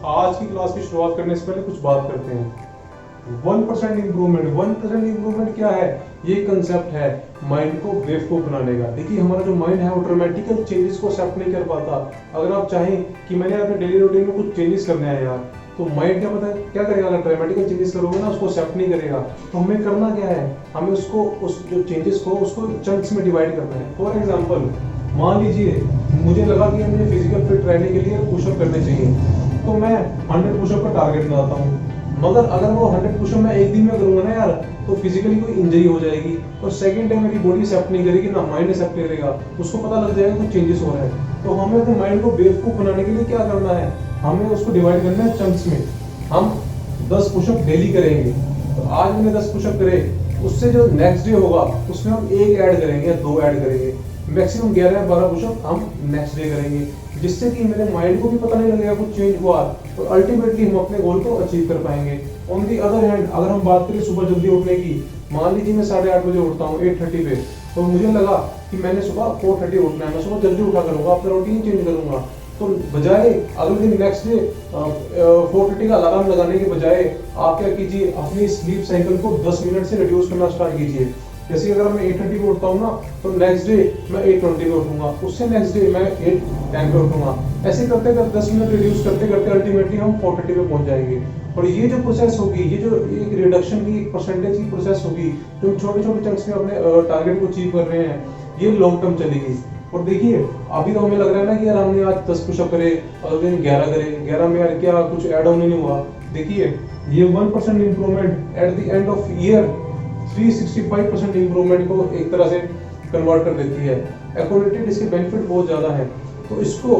आज की क्लास की शुरुआत करने से पहले कुछ बात करते हैं। 1% इम्प्रूवमेंट, 1% इम्प्रूवमेंट क्या है? ये कंसेप्ट है माइंड को बेवकूफ बनाने का। देखिए हमारा जो माइंड है वो ड्रामेटिकल चेंजेस को एक्सेप्ट नहीं कर पाता। अगर आप चाहें कि मैंने अपने डेली रूटीन में कुछ चेंजेस करने हैं यार, तो माइंड क्या पता है क्या करेगा? अगर ड्रामेटिकल चेंजेस करोगे ना, उसको एक्सेप्ट नहीं करेगा। तो हमें करना क्या है? हमें उसको उस जो चेंजेस को उसको चंक्स में डिवाइड करना है। फॉर एग्जाम्पल मान लीजिए मुझे लगा कि मुझे फिजिकल फिट रहने के लिए पुशअप करने चाहिए, तो मैं 100 पुशअप का टारगेट लगाता हूँ। मगर अगर वो 100 पुशअप मैं एक दिन में करूंगा ना यार, तो फिजिकली कोई इंजरी हो जाएगी और सेकंड टाइम मेरी बॉडी एक्सेप्ट नहीं करेगी, ना माइंड एक्सेप्ट करेगा। उसको पता लग जाएगा कुछ चेंजेस हो रहा है। तो हमें अपने माइंड को बेवकूफ बनाने के लिए क्या करना है? हमें उसको डिवाइड करना है चंक्स में। हम 10 पुशअप डेली करेंगे, तो आज मैंने 10 पुशअप करे, उससे जो नेक्स्ट डे होगा उसमें हम एक ऐड करेंगे या 2 ऐड करेंगे, मैक्सिमम 11 या 12 पुशअप हम नेक्स्ट डे करेंगे, जिससे कि मेरे माइंड को भी पता नहीं लगेगा कुछ चेंज हुआ और अल्टीमेटली हम अपने गोल को अचीव कर पाएंगे। ऑन दी अदर हैंड अगर हम बात करें सुबह जल्दी उठने की, मान लीजिए मैं 8:30 बजे उठता हूँ 8:30 पे, तो मुझे लगा कि मैंने सुबह 4:30 उठना है, मैं सुबह जल्दी उठा करूंगा, अपना रूटीन चेंज करूंगा। तो बजाय अगले दिन नेक्स्ट डे 4:30 का अलार्म लगाने के बजाय आप क्या कीजिए, अपनी स्लीप साइकिल को 10 मिनट से रिड्यूस करना स्टार्ट कीजिए। जैसे अगर मैं 8:30 पे उठता हूँ ना, तो नेक्स्ट डे मैं 8:20 पे उठूंगा, उससे नेक्स्ट डे मैं 8:10 पे उठूंगा। ऐसे करते करते 10 मिनट रिड्यूस करते करते अल्टीमेटली हम 4:30 पे पहुंच जाएंगे। और ये जो प्रोसेस होगी, ये जो एक रिडक्शन की एक परसेंटेज की प्रोसेस होगी, जो छोटे छोटे चंक्स में अपने टारगेट को अचीव कर रहे हैं, ये लॉन्ग टर्म चलेगी। और देखिए अभी तो हमें लग रहा है ना कि यार हमने आज 10 पुशअप करे, अगले दिन 11 करे, 11 में यार क्या कुछ ऐड ऑन नहीं हुआ। देखिए ये 1% improvement at the end of year 365% improvement को एक तरह से कन्वर्ट कर देती है। अकोर्डिंग इसके बेनिफिट बहुत ज्यादा है। तो इसको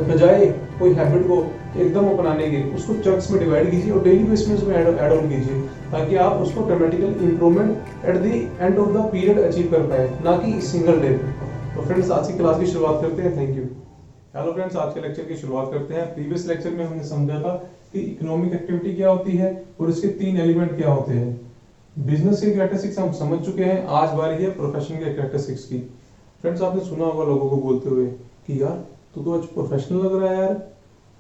बजाय कोई हैबिट को एकदम अपनाने के, उसको चंक्स में डिवाइड कीजिए और डेली बेस में उसमें ऐड ऑन कीजिए, ताकि आप उसको dramatical improvement at the end of the period achieve कर पाए, ना कि सिंगल डे। तो फ्रेंड्स आज की क्लास की शुरुआत करते हैं। Thank you. हेलो फ्रेंड्स, आज के लेक्चर की शुरुआत करते हैं। प्रीवियस लेक्चर में हमने समझा था कि इकोनॉमिक एक्टिविटी क्या होती है और इसके 3 एलिमेंट क्या होते हैं। बिजनेस के कैरेक्टरिस्टिक्स हम समझ चुके हैं, आज बारी है प्रोफेशन के कैरेक्टरिस्टिक्स की। फ्रेंड्स आपने सुना होगा लोगों को बोलते हुए कि यार तू तो आज प्रोफेशनल लग रहा है। यार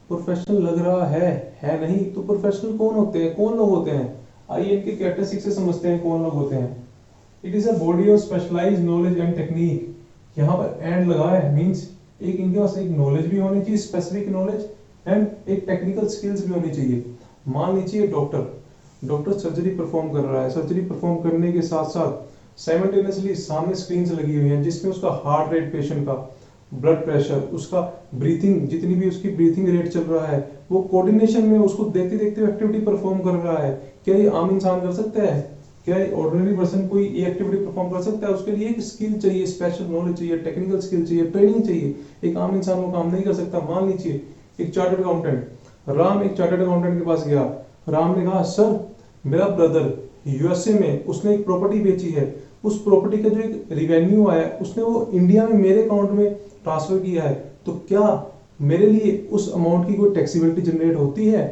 प्रोफेशनल लग रहा है नहीं तो प्रोफेशनल कौन होते हैं, कौन लोग होते हैं? आइए इनके कैरेक्टरिस्टिक्स से समझते हैं कौन लोग होते हैं। It is a body of specialised knowledge and technique. यहाँ पर एंड लगा है, मींस एक इनके पास एक नॉलेज भी होनी चाहिए, स्पेसिफिक नॉलेज, एंड एक टेक्निकल स्किल्स भी होनी चाहिए। मान लीजिए डॉक्टर सर्जरी परफॉर्म कर रहा है, सर्जरी परफॉर्म करने के साथ साथ साइमल्टेनियसली सामने स्क्रीन्स लगी हुई हैं जिसमें उसका हार्ट रेट पेशेंट का, ब्लड प्रेशर, उसका ब्रीथिंग, जितनी भी उसकी ब्रीथिंग रेट चल रहा है, वो कोऑर्डिनेशन में उसको देखते देखते एक्टिविटी परफॉर्म कर रहा है। क्या ये आम इंसान कर सकता है? क्या ऑर्डिनरी पर्सन कोई ये एक्टिविटी परफॉर्म कर सकता है? उसके लिए एक स्किल चाहिए, स्पेशल नॉलेज चाहिए, टेक्निकल स्किल चाहिए, ट्रेनिंग चाहिए। एक आम इंसान वो काम नहीं कर सकता। मान लीजिए एक चार्टर्ड अकाउंटेंट, राम एक चार्टर्ड अकाउंटेंट के पास गया। राम ने कहा सर मेरा ब्रदर यूएसए में उसने एक प्रॉपर्टी बेची है, उस प्रॉपर्टी का जो एक रिवेन्यू आया उसने वो इंडिया में मेरे अकाउंट में ट्रांसफर किया है, तो क्या मेरे लिए उस अमाउंट की कोई टैक्सेबिलिटी जनरेट होती है?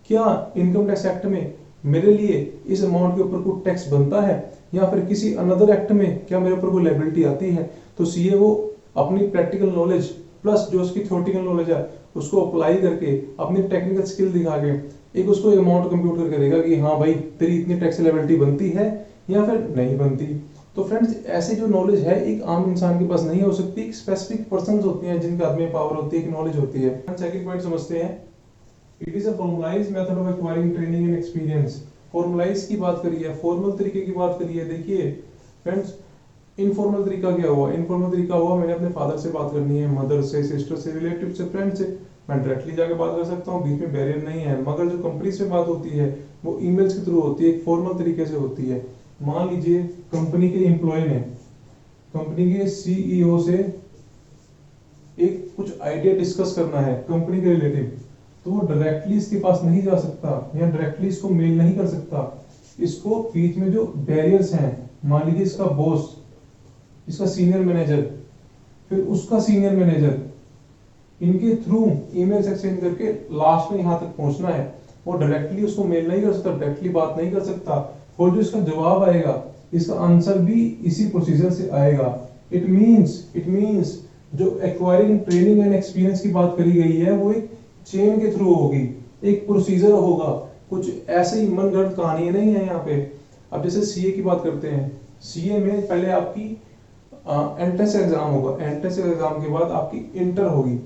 क्या इनकम टैक्स एक्ट में मेरे लिए इस अमाउंट के ऊपर कोई टैक्स बनता है, या फिर किसी अनदर एक्ट में क्या मेरे ऊपर कोई लायबिलिटी आती है? तो सीए वो अपनी प्रैक्टिकल नॉलेज प्लस जो उसकी थ्योरेटिकल नॉलेज है उसको अप्लाई करके, अपनी टेक्निकल स्किल दिखा के एक उसको अमाउंट कंप्यूट करके देगा कि हाँ भाई तेरी इतनी टैक्स लायबिलिटी बनती है या फिर नहीं बनती। तो फ्रेंड्स ऐसे जो नॉलेज है एक आम इंसान के पास नहीं हो सकती, एक स्पेसिफिक पर्संस होते हैं जिनके हाथ में पावर होती है, एक नॉलेज होती है। सेकंड पॉइंट समझते हैं। It is a formalised method of acquiring training and experience. Formalise की बात करिए, फॉर्मल तरीके की बात करिए। देखिए फ्रेंड्स इनफॉर्मल तरीका क्या हुआ? इनफॉर्मल तरीका हुआ मैंने अपने फादर से बात करनी है, मदर से, सिस्टर से, रिलेटिव से, फ्रेंड से, मैं डायरेक्टली जाके बात कर सकता हूँ, बीच में बैरियर नहीं है। मगर जो कंपनीज में बात होती है वो ईमेल्स के थ्रू होती है, एक फॉर्मल तरीके से होती है। मान लीजिए कंपनी के एम्प्लॉय ने कंपनी के सीईओ से एक कुछ आइडिया डिस्कस करना है कंपनी के रिलेटिव, तो वो डायरेक्टली इसके पास नहीं जा सकता या डायरेक्टली इसको मेल नहीं कर सकता। इसको बीच में जो बैरियर्स हैं, मान लीजिए इसका बॉस, इसका सीनियर मैनेजर, फिर उसका सीनियर मैनेजर, इनके थ्रू ईमेल एक्सचेंज करके लास्ट में यहाँ तक पहुंचना है। वो डायरेक्टली उसको मेल नहीं कर सकता, डायरेक्टली बात नहीं कर सकता, और जो इसका जवाब आएगा इसका आंसर भी इसी प्रोसीजर से आएगा। इट मींस जो एक्वायरिंग ट्रेनिंग एंड एक्सपीरियंस की बात करी गई है वो एक चेन के थ्रू होगी। एक प्रोसीजर होगा, कुछ ऐसे ही मनगढ़ंत कहानी नहीं है यहाँ पे। अब जैसे सीए की बात करते हैं, सीए में पहले आपकी एंट्रेंस एग्जाम होगा, एंट्रेंस एग्जाम के बाद आपकी इंटर होगी,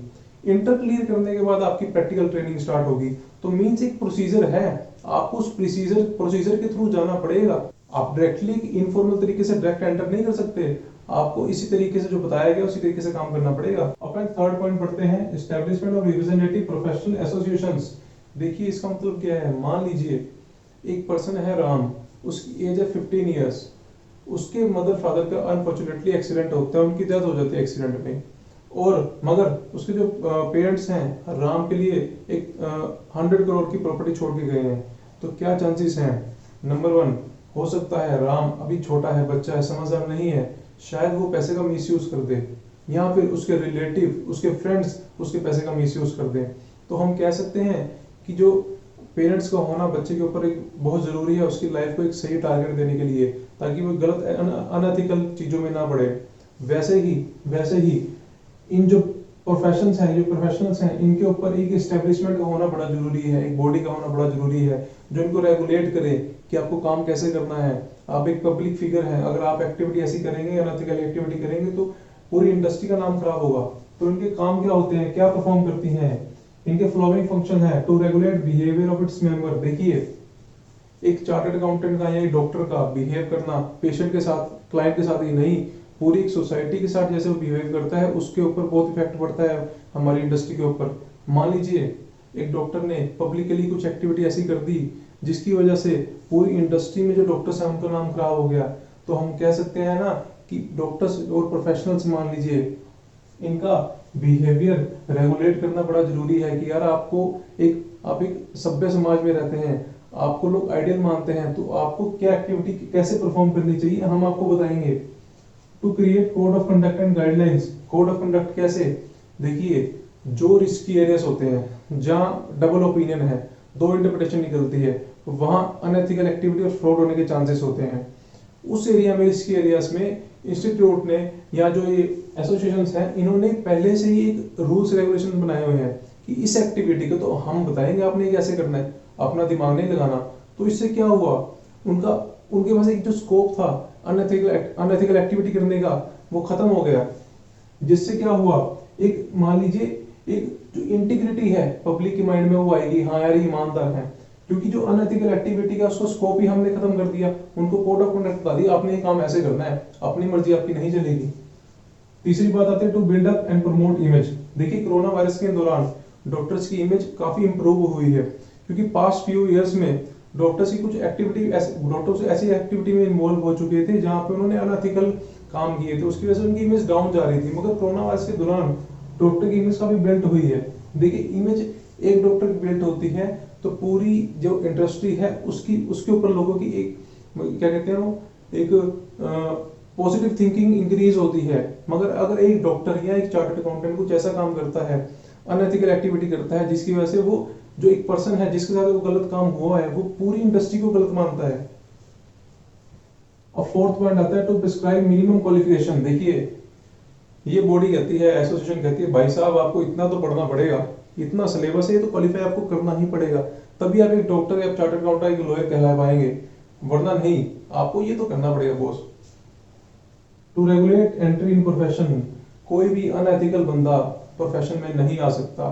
इंटर क्लियर करने के बाद आपकी प्रैक्टिकल ट्रेनिंग स्टार्ट होगी। तो मीन्स एक प्रोसीजर है, आपको उस प्रोसीजर के थ्रू जाना पड़ेगा। आप डायरेक्टली इनफॉर्मल तरीके से डायरेक्ट एंटर नहीं कर सकते, आपको इसी तरीके से जो बताया गया उसी तरीके से काम करना पड़ेगा। अपन थर्ड पॉइंट पढ़ते हैं, establishment of representative professional associations. देखिए इसका मतलब क्या है, मान लीजिए एक पर्सन है राम, उसकी एज है 15 ईयर्स, उसके मदर फादर का अनफॉर्चुनेटली एक्सीडेंट होता है, उनकी डेथ हो जाती है एक्सीडेंट में, और मगर उसके जो पेरेंट्स हैं राम के लिए एक 100 करोड़ की प्रॉपर्टी छोड़ के गए हैं। तो क्या चांसेस हैं? नंबर 1, हो सकता है राम अभी छोटा है, बच्चा है, समझदार नहीं है, शायद वो पैसे का मिसयूज कर दे, या फिर उसके रिलेटिव, उसके फ्रेंड्स उसके पैसे का मिसयूज कर दें। तो हम कह सकते हैं कि जो पेरेंट्स का होना बच्चे के ऊपर एक बहुत जरूरी है, उसकी लाइफ को एक सही टारगेट देने के लिए, ताकि वो गलत अनएथिकल चीजों में ना पड़े। वैसे ही इन जो प्रोफेशंस हैं, जो प्रोफेशनल्स हैं, इनके ऊपर एक एस्टेब्लिशमेंट का होना बड़ा जरूरी है, एक बॉडी का होना बड़ा जरूरी है जो इनको रेगुलेट करे कि आपको काम कैसे करना है। आप एक पब्लिक फिगर हैं, अगर आप एक्टिविटी ऐसी करेंगे, अनएथिकल एक्टिविटी करेंगे तो पूरी इंडस्ट्री का नाम खराब होगा। तो इनके काम क्या होते हैं, क्या परफॉर्म करती हैं, इनके फॉलोइंग फंक्शन है, to regulate behaviour of its member. देखिए एक चार्टर्ड अकाउंटेंट का या एक डॉक्टर का बिहेव करना पेशेंट के साथ, क्लाइंट के साथ ही नहीं, पूरी एक सोसाइटी के साथ जैसे वो बिहेव करता है, उसके ऊपर बहुत इफेक्ट पड़ता है हमारी इंडस्ट्री के ऊपर। मान लीजिए एक डॉक्टर ने पब्लिकली कुछ एक्टिविटी ऐसी कर दी जिसकी वजह से पूरी इंडस्ट्री में जो डॉक्टर्स हैं उनका नाम खराब हो गया, तो हम कह सकते हैं ना कि डॉक्टर्स और प्रोफेशनल्स मान लीजिए इनका बिहेवियर रेगुलेट करना बड़ा जरूरी है कि यार आप एक सभ्य समाज में रहते हैं, आपको लोग आइडियल मानते हैं, तो आपको क्या एक्टिविटी कैसे परफॉर्म करनी चाहिए हम आपको बताएंगे। To create code of conduct and guidelines. Code of conduct कैसे? देखिए जो रिस्की एरियाज होते हैं, जहाँ डबल ओपिनियन है, दो इंटरप्रिटेशन निकलती है, तो वहां अनएथिकल एक्टिविटी और फ्रॉड होने के चांसेस होते हैं। उस एरिया में, रिस्की एरियाज में इंस्टीट्यूट ने या जो ये एसोसिएशंस हैं, इन्होंने पहले से ही एक रूल्स रेगुलेशन बनाए हुए हैं कि इस एक्टिविटी को तो हम बताएंगे आपने कैसे करना है, अपना दिमाग नहीं लगाना। तो इससे क्या हुआ, उनके पास एक जो स्कोप था अनएथिकल एक्टिविटी करने का, वो खत्म हो गया। जिससे क्या हुआ, एक मान लीजिए एक जो इंटीग्रिटी है पब्लिक के माइंड में वो आएगी, हाँ यार ये ईमानदार है, क्योंकि जो अनएथिकल एक्टिविटी का उसका स्कोप ही हमने खत्म कर दिया, उनको कोड ऑफ कंडक्ट बता दिया, आपने ये काम ऐसे करना है, अपनी मर्जी आपकी नहीं चलेगी। तीसरी बात आती है to build up and promote image. देखिए कोरोना वायरस के दौरान डॉक्टर्स की इमेज काफी इंप्रूव हुई है, क्योंकि पास्ट फ्यू इयर्स में डॉक्टर्स की कुछ एक्टिविटी डॉक्टर्स ऐसी एक्टिविटी में इन्वॉल्व हो चुके थे जहां पे उन्होंने अनएथिकल काम किए थे, उसकी वजह से उनकी इमेज डाउन जा रही थी। मगर कोरोना वायरस के दौरान डॉक्टर की इमेज काफी बिल्ड हुई है। देखिए इमेज एक डॉक्टर की बिल्ड होती है तो पूरी जो इंडस्ट्री है उसके ऊपर लोगों की एक क्या कहते हैं वो एक पॉजिटिव थिंकिंग इंक्रीज होती है। मगर अगर एक डॉक्टर या एक चार्टर्ड अकाउंटेंट कुछ ऐसा काम करता है, अनएथिकल एक्टिविटी करता है, जिसकी वजह से वो जो एक पर्सन है जिसके साथ वो गलत काम हुआ है वो पूरी इंडस्ट्री को गलत मानता है। और फोर्थ पॉइंट आता है टू प्रिस्क्राइब मिनिमम क्वालिफिकेशन। देखिए ये बॉडी कहती है, एसोसिएशन कहती है, भाई साहब आपको इतना तो पढ़ना पड़ेगा, इतना सिलेबस है, ये तो क्वालिफाई आपको करना ही पड़ेगा, तभी आप एक डॉक्टर या चार्टर्ड अकाउंटेंट एक लॉयर कहला पाएंगे, वरना नहीं, आपको ये तो करना पड़ेगा boss. To regulate entry in profession. कोई भी अनएथिकल बंदा प्रोफेशन में नहीं आ सकता।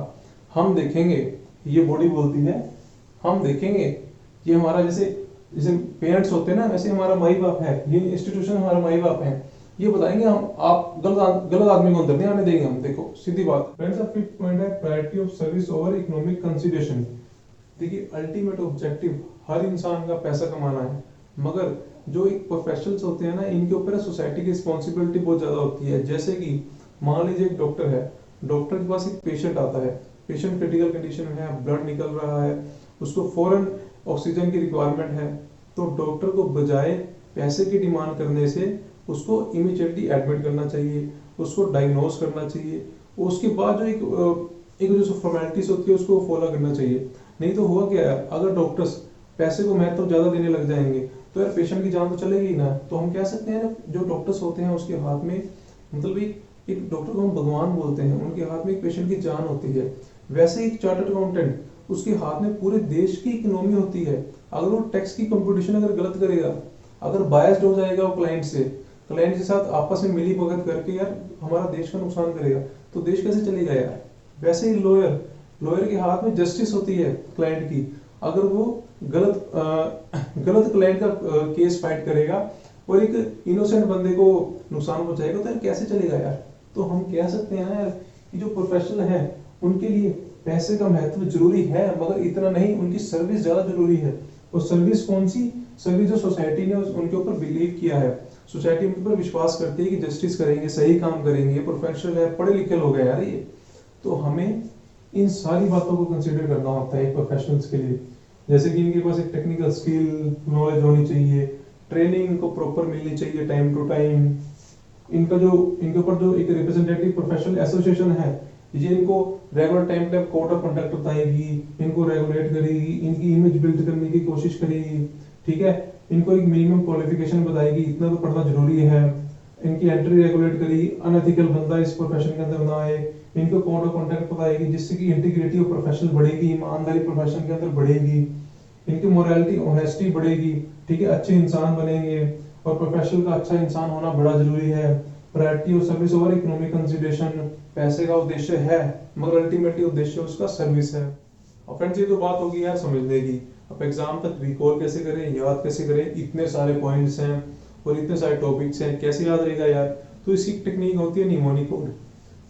हम देखेंगे, ये बॉडी बोलती है, हम देखेंगे, ये हमारा जैसे जैसे पेरेंट्स होते हैं ना, वैसे हमारा माई बाप है, ये इंस्टीट्यूशन हमारा माई बाप है, ये बताएंगे हम आप गलत आदमी को अंदर नहीं आने देंगे हम। देखो सीधी बात। फ्रेंड्स, फिफ्थ पॉइंट है priority of service over economic consideration. देखिए अल्टीमेट ऑब्जेक्टिव हर इंसान का पैसा कमाना है, मगर जो एक प्रोफेशनल्स होते हैं ना, इनके ऊपर सोसाइटी की रिस्पॉन्सिबिलिटी बहुत ज्यादा होती है। जैसे कि मान लीजिए एक डॉक्टर है, डॉक्टर के पास एक पेशेंट आता है, पेशेंट क्रिटिकल कंडीशन में है, ब्लड निकल रहा है, उसको फौरन ऑक्सीजन की रिक्वायरमेंट है, तो डॉक्टर को बजाय पैसे की डिमांड करने से उसको इमीडिएटली एडमिट करना चाहिए, उसको डायग्नोज करना चाहिए, उसके बाद जो एक जो फॉर्मेलिटीज होती है उसको फॉलो करना चाहिए। नहीं तो हुआ क्या है, अगर डॉक्टर्स पैसे को महत्व ज्यादा देने लग जाएंगे तो यार पेशेंट की जान तो चलेगी ना। तो हम कह सकते हैं ना, जो डॉक्टर्स होते हैं उसके हाथ में, मतलब एक डॉक्टर को हम भगवान बोलते हैं, उनके हाथ में एक पेशेंट की जान होती है। वैसे एक चार्टर्ड अकाउंटेंट उसके हाथ में पूरे देश की इकोनॉमी होती है। अगर वो टैक्स की कंपटीशन अगर गलत करेगा, अगर बायस्ड हो जाएगा वो क्लाइंट के साथ आपस में मिली भगत करके यार हमारा देश का नुकसान करेगा, तो देश कैसे चलेगा यार। वैसे ही लॉयर के हाथ में जस्टिस होती है क्लाइंट की, अगर वो गलत क्लाइंट का केस फाइट करेगा और एक इनोसेंट बंदे को नुकसान पहुंचाएगा, तो यार कैसे चलेगा यार। तो हम कह सकते हैं यार कि जो प्रोफेशनल है उनके लिए पैसे का महत्व जरूरी है, मगर इतना नहीं, उनकी सर्विस ज्यादा जरूरी है। और सर्विस कौन सी सर्विस, जो सोसाइटी ने उनके ऊपर बिलीव किया है, सोसाइटी उनके ऊपर विश्वास करती है कि जस्टिस करेंगे, सही काम करेंगे, प्रोफेशनल है, पढ़े लिखे लोग हैं यार ये। तो हमें इन सारी बातों को कंसीडर करना होता है प्रोफेशनल्स के लिए। जैसे कि इनके पास एक टेक्निकल स्किल नॉलेज होनी चाहिए, ट्रेनिंग इनको प्रॉपर मिलनी चाहिए टाइम टू टाइम। इनके ऊपर जो एक रिप्रेजेंटेटिव प्रोफेशनल एसोसिएशन है, ये इनको रेगुलर टाइम पे कोड ऑफ कंडक्ट बताएगी, इनको रेगुलेट करेगी, इनकी इमेज बिल्ड करने की कोशिश करेगी, ठीक है। इनको एक मिनिमम क्वालिफिकेशन बताएगी, इतना तो पढ़ना जरूरी है, इनकी एंट्री रेगुलेट करेगी, अनएथिकल बंदा इस प्रोफेशन के अंदर ना आए, इनको कोड ऑफ कंडक्ट बताएगी जिससे कि इंटीग्रिटी ऑफ प्रोफेशन बढ़ेगी, ईमानदारी प्रोफेशन के अंदर बढ़ेगी, इनकी मोरालिटी ऑनेस्टी बढ़ेगी, ठीक है, अच्छे इंसान बनेंगे। और प्रोफेशनल का अच्छा इंसान होना बड़ा जरूरी है। प्रायोरिटी और सर्विस ओवर इकोनॉमिक कंसीडरेशन, पैसे का उद्देश्य है मगर अल्टीमेटली उद्देश्य उसका सर्विस है। और फ्रेंड्स ये तो बात होगी यार समझने की, अब एग्जाम तक रिकॉल कैसे करें, याद कैसे करें, इतने सारे पॉइंट्स हैं और इतने सारे टॉपिक्स हैं, कैसे याद रहेगा यार। तो इसकी टेक्निक होती है निमोनिक कोड।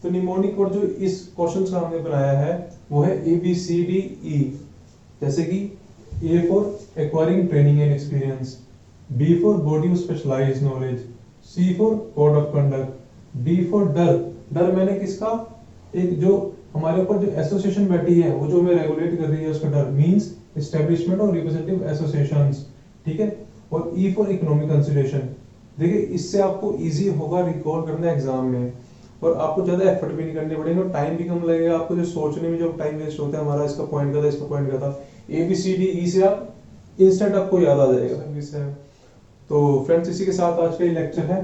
तो निमोनिक कोड जो इस क्वेश्चन का हमने बनाया है वो है ABCDE। जैसे कि A for acquiring training and experience, B for body of specialised knowledge, C for code of conduct, D for डर मैंने किसका, एक जो हमारे ऊपर जो एसोसिएशन बैठी है वो जो हमें रेगुलेट कर रही है उसका डर, मींस एस्टेब्लिशमेंट और रिप्रेजेंटेटिव एसोसिएशंस, ठीक है। और E फॉर इकोनॉमिक कंसीडरेशन। देखिए इससे आपको इजी होगा रिकॉल करना एग्जाम में, और आपको ज्यादा एफर्ट भी नहीं करने पड़ेंगे और टाइम भी कम लगेगा आपको, जो सोचने में जो टाइम वेस्ट होता है हमारा, इसका पॉइंट का था, इसका पॉइंट का था, ABCDE से आप इंस्टेंट आपको याद आ जाएगा। तो फ्रेंड्स इसी के साथ आज का ये लेक्चर है।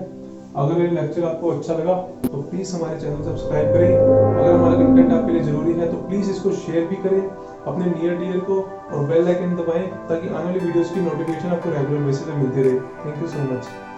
अगर ये लेक्चर आपको अच्छा लगा तो प्लीज हमारे चैनल सब्सक्राइब करें। अगर हमारा कंटेंट आपके लिए जरूरी है तो प्लीज इसको शेयर भी करें अपने नियर डियर को, और बेल आइकन दबाएं ताकि आने वाली वीडियोस की नोटिफिकेशन आपको रेगुलर बेसिस पे मिलती रहे। Thank you so much.